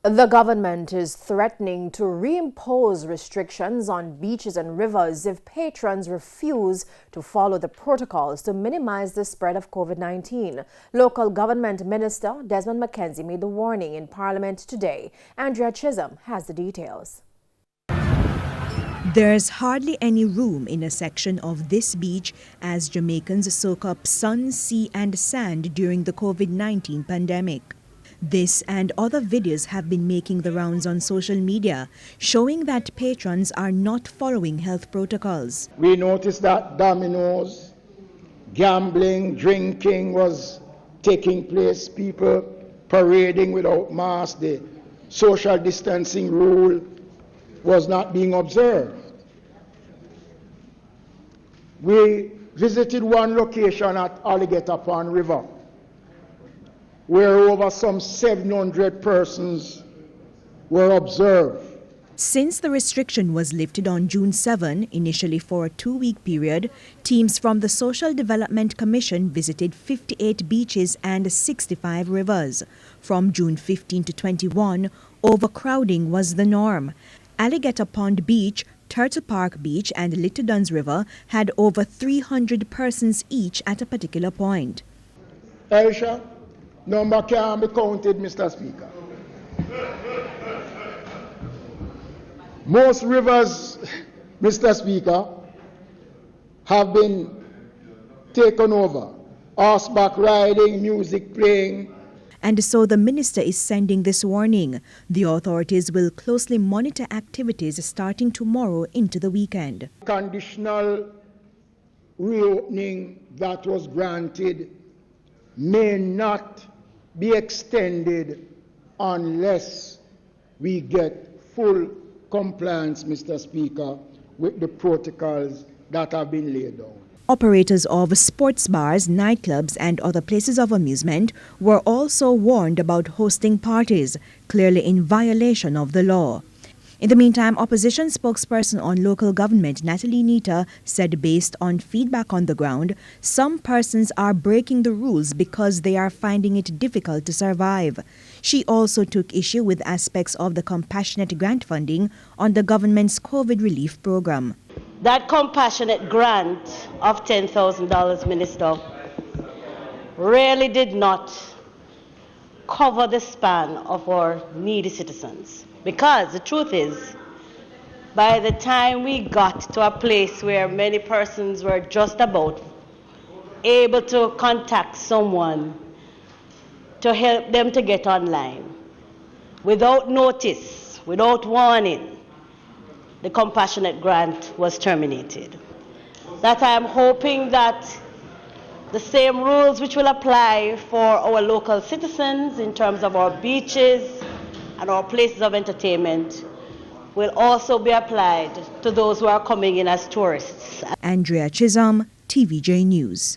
The government is threatening to reimpose restrictions on beaches and rivers if patrons refuse to follow the protocols to minimize the spread of COVID-19. Local government minister Desmond McKenzie made the warning in Parliament today. Andrea Chisholm has the details. There's hardly any room in a section of this beach as Jamaicans soak up sun, sea and sand during the COVID-19 pandemic. This and other videos have been making the rounds on social media, showing that patrons are not following health protocols. We noticed that dominoes, gambling, drinking was taking place, people parading without masks, the social distancing rule was not being observed. We visited one location at Alligator Pond River, where over some 700 persons were observed. Since the restriction was lifted on June 7, initially for a 2-week period, teams from the Social Development Commission visited 58 beaches and 65 rivers. From June 15 to 21, overcrowding was the norm. Alligator Pond Beach, Turtle Park Beach and Little Duns River had over 300 persons each at a particular point. Aisha, number can be counted, Mr. Speaker. Most rivers, Mr. Speaker, have been taken over. Horseback riding, music playing. And so the minister is sending this warning. The authorities will closely monitor activities starting tomorrow into the weekend. Conditional reopening that was granted may not be extended unless we get full compliance, Mr. Speaker, with the protocols that have been laid down. Operators of sports bars, nightclubs and other places of amusement were also warned about hosting parties, clearly in violation of the law. In the meantime, opposition spokesperson on local government Natalie Nita said based on feedback on the ground, some persons are breaking the rules because they are finding it difficult to survive. She also took issue with aspects of the compassionate grant funding on the government's COVID relief program. That compassionate grant of $10,000, Minister, really did not cover the span of our needy citizens. Because the truth is, by the time we got to a place where many persons were just about able to contact someone to help them to get online, without notice, without warning, the compassionate grant was terminated. That I am hoping that the same rules which will apply for our local citizens in terms of our beaches and our places of entertainment will also be applied to those who are coming in as tourists. Andrea Chisholm, TVJ News.